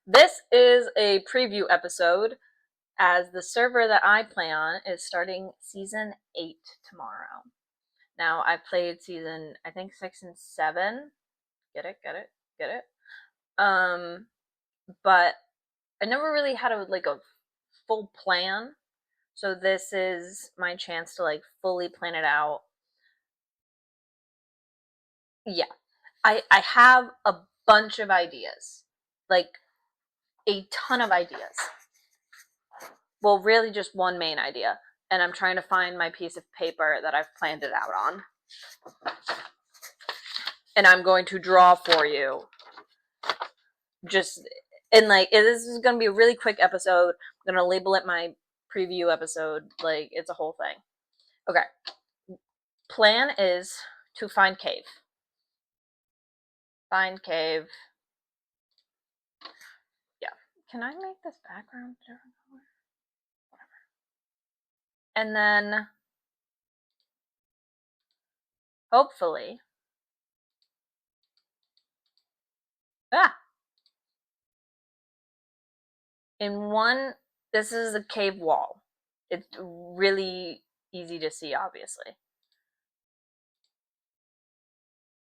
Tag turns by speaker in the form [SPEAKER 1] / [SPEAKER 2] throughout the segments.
[SPEAKER 1] This is a preview episode as the server that I play on is starting season 8 tomorrow. Now, I've played season, I think 6 and 7. Get it, get it, get it. But I never really had a full plan. So this is my chance to fully plan it out. Yeah. I have a bunch of ideas. Like a ton of ideas. Well, really just one main idea, and I'm trying to find my piece of paper that I've planned it out on. And I'm going to draw for you. This is going to be a really quick episode. I'm going to label it my preview episode. It's a whole thing. Okay. Plan is to find cave. Find cave. Yeah. Can I make this background different color? Whatever. And then hopefully this is a cave wall. It's really easy to see, obviously.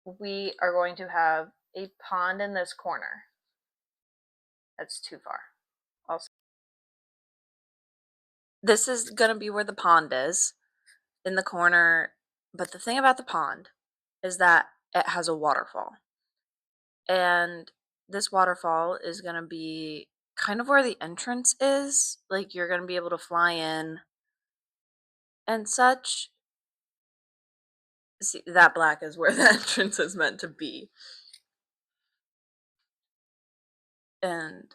[SPEAKER 1] We are going to have a pond in this corner. That's too far. Also, this is going to be where the pond is, in the corner. But the thing about the pond is that it has a waterfall. And this waterfall is going to be kind of where the entrance is. Like, you're going to be able to fly in and such. See, that black is where the entrance is meant to be. And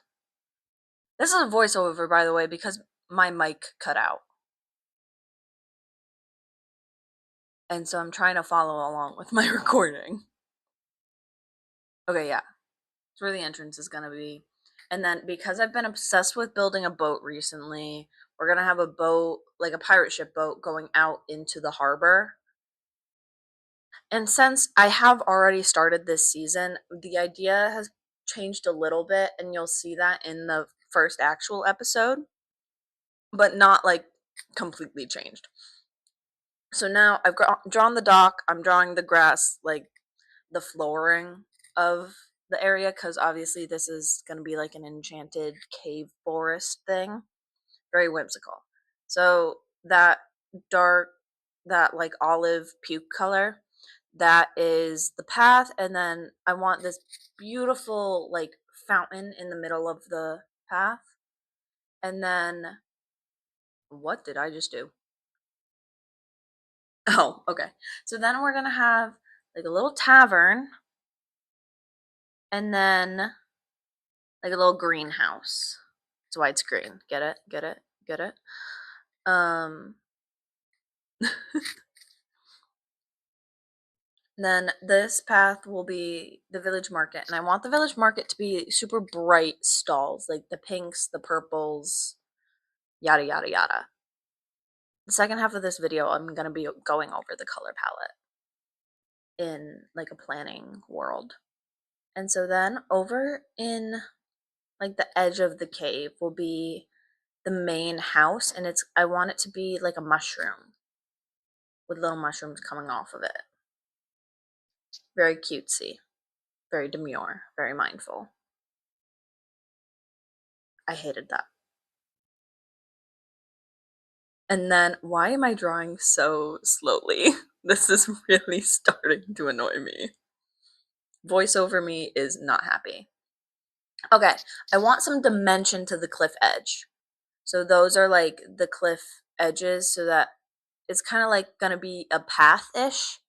[SPEAKER 1] this is a voiceover, by the way, because my mic cut out. And so I'm trying to follow along with my recording. Okay, yeah. That's where the entrance is going to be. And then because I've been obsessed with building a boat recently, we're going to have a boat, like a pirate ship boat, going out into the harbor. And since I have already started this season, the idea has changed a little bit, and you'll see that in the first actual episode, but not completely changed. So now I've drawn the dock, I'm drawing the grass, the flooring of the area, because obviously this is going to be like an enchanted cave forest thing. Very whimsical. So that dark, that olive puke color, that is the path. And then I want this beautiful fountain in the middle of the path. And then what did I just do? Oh, okay. So then we're going to have a little tavern, and then a little greenhouse. It's widescreen. Get it? Get it? Get it? Then this path will be the village market, and I want the village market to be super bright stalls, like the pinks, the purples, yada yada yada. The second half of this video, I'm going to be going over the color palette in a planning world. And so then over in the edge of the cave will be the main house, and I want it to be like a mushroom with little mushrooms coming off of it. Very cutesy, very demure, very mindful. I hated that. And then, why am I drawing so slowly? This is really starting to annoy me. Voiceover me is not happy. Okay, I want some dimension to the cliff edge. So those are the cliff edges, so that it's kind of gonna be a path-ish,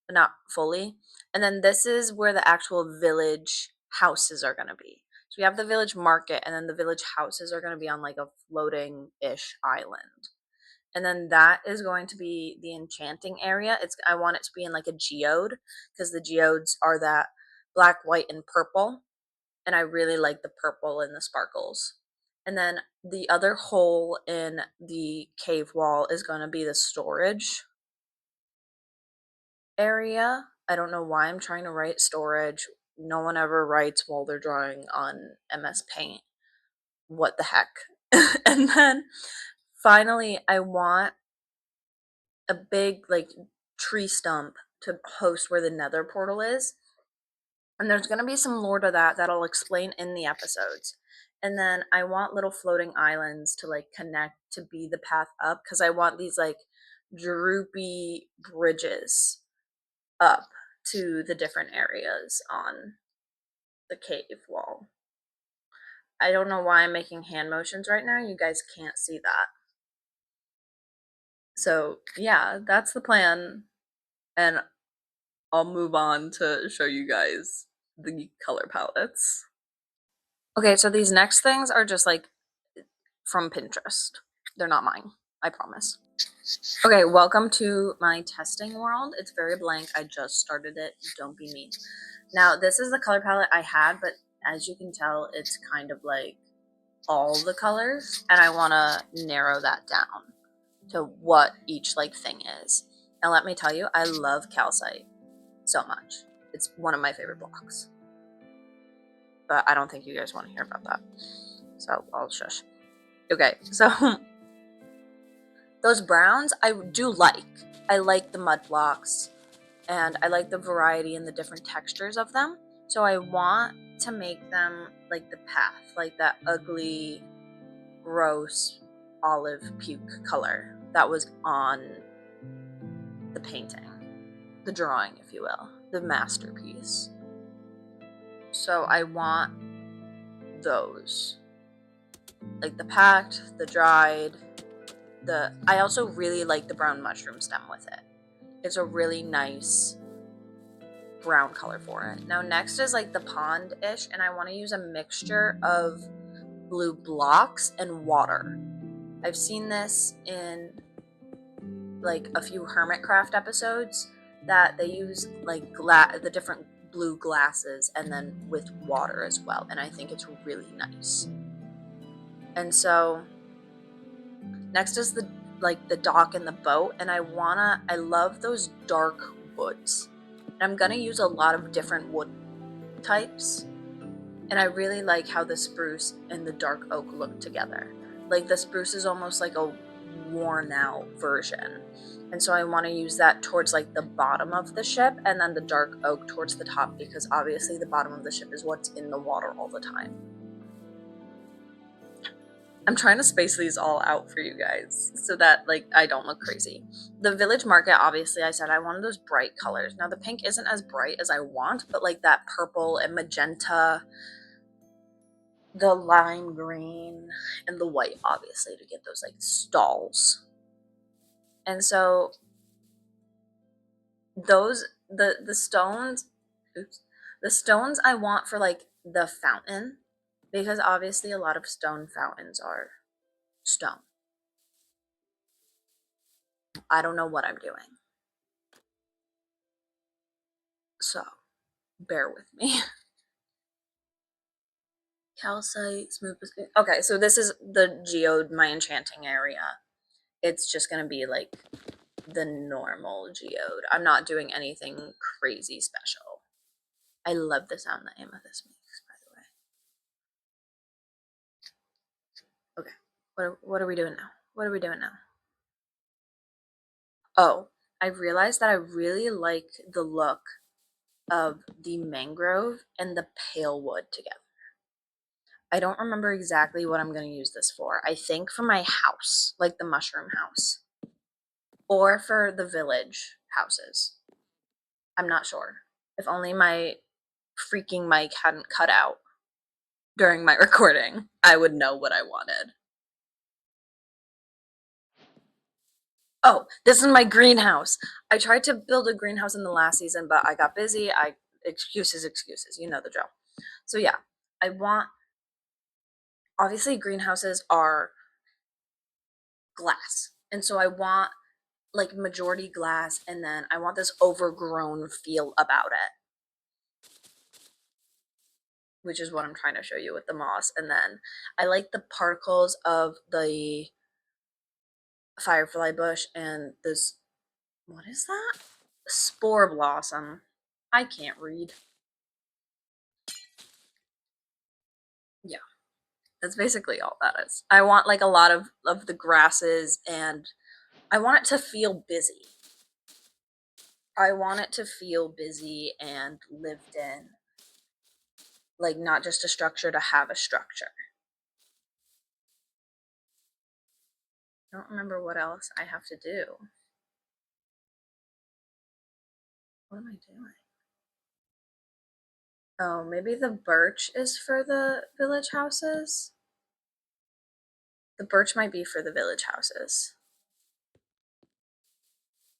[SPEAKER 1] but not fully. And then this is where the actual village houses are gonna be. So we have the village market, and then the village houses are gonna be on a floating-ish island. And then that is going to be the enchanting area. I want it to be in a geode, because the geodes are that black, white, and purple. And I really like the purple and the sparkles. And then the other hole in the cave wall is going to be the storage area. I don't know why I'm trying to write storage no one ever writes while they're drawing on MS Paint. What the heck? And then finally, I want a big like tree stump to host where the nether portal is. And there's going to be some lore to that that I'll explain in the episodes. And then I want little floating islands to like connect to be the path up, because I want these like droopy bridges up to the different areas on the cave wall. I don't know why I'm making hand motions right now. You guys can't see that. So, yeah, that's the plan. And I'll move on to show you guys the color palettes. Okay, so these next things are just like from Pinterest. They're not mine, I promise. Okay, welcome to my testing world. It's very blank. I just started it. Don't be mean. Now, this is the color palette I had, but as you can tell, it's kind of like all the colors, and I want to narrow that down to what each like thing is. And let me tell you, I love calcite so much. It's one of my favorite blocks. But I don't think you guys want to hear about that. So I'll shush. Okay, so those browns I do like. I like the mud blocks, and I like the variety and the different textures of them. So I want to make them like the path, like that ugly, gross olive puke color that was on the painting, the drawing, if you will, the masterpiece. So I want those, like the packed, the dried, I also really like the brown mushroom stem with it. It's a really nice brown color for it. Now next is like the pond-ish, and I want to use a mixture of blue blocks and water. I've seen this in like a few Hermitcraft episodes that they use like the different blue glasses and then with water as well, and I think it's really nice. And so next is the dock and the boat, and I love those dark woods. And I'm gonna use a lot of different wood types, and I really like how the spruce and the dark oak look together. Like the spruce is almost like a worn out version, and so I want to use that towards like the bottom of the ship, and then the dark oak towards the top, because obviously the bottom of the ship is what's in the water all the time. I'm trying to space these all out for you guys so that like I don't look crazy. The village market, obviously I said I wanted those bright colors. Now the pink isn't as bright as I want, but like that purple and magenta, the lime green, and the white, obviously, to get those like stalls. And so those the stones, the stones I want for like the fountain, because obviously a lot of stone fountains are stone. I don't know what I'm doing. So, bear with me. Calcite, smooth. Okay, so this is the geode, my enchanting area. It's just gonna be like the normal geode. I'm not doing anything crazy special. I love the sound that amethyst makes, by the way. Okay, what are we doing now? What are we doing now? Oh, I realized that I really like the look of the mangrove and the pale wood together. I don't remember exactly what I'm going to use this for. I think for my house, like the mushroom house, or for the village houses. I'm not sure. If only my freaking mic hadn't cut out during my recording, I would know what I wanted. Oh, this is my greenhouse. I tried to build a greenhouse in the last season, but I got busy. Excuses. You know the drill. So yeah, I want, obviously greenhouses are glass. And so I want like majority glass, and then I want this overgrown feel about it, which is what I'm trying to show you with the moss. And then I like the particles of the firefly bush and this, what is that? Spore blossom. I can't read. That's basically all that is. I want like a lot of the grasses, and I want it to feel busy. I want it to feel busy and lived in. Like not just a structure to have a structure. I don't remember what else I have to do. What am I doing? Oh, maybe the birch is for the village houses? The birch might be for the village houses.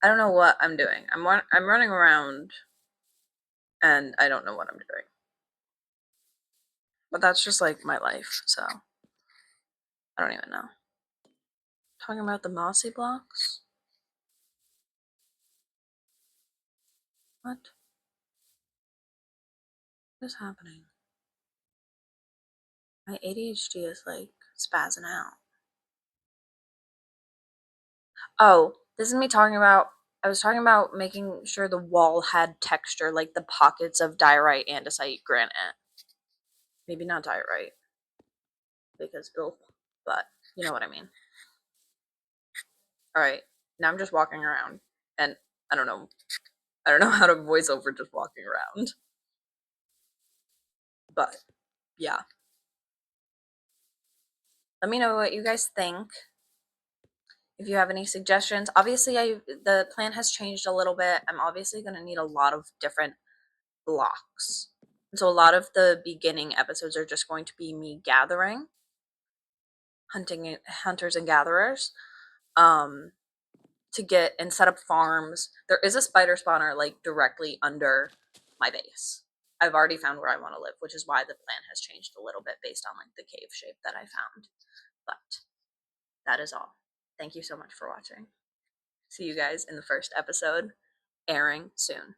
[SPEAKER 1] I don't know what I'm doing. I'm running around and I don't know what I'm doing. But that's just like my life, so I don't even know. Talking about the mossy blocks? What? What is happening? My ADHD is like spazzing out. Oh, this is me talking about. I was talking about making sure the wall had texture, like the pockets of diorite, andesite, granite. Maybe not diorite, because built, but you know what I mean. All right, now I'm just walking around, and I don't know. I don't know how to voice over just walking around, but yeah. Let me know what you guys think. If you have any suggestions, obviously the plan has changed a little bit. I'm obviously going to need a lot of different blocks. So a lot of the beginning episodes are just going to be me gathering, hunting hunters and gatherers, um, to get and set up farms. There is a spider spawner like directly under my base. I've already found where I want to live, which is why the plan has changed a little bit based on like the cave shape that I found. But that is all. Thank you so much for watching. See you guys in the first episode, airing soon.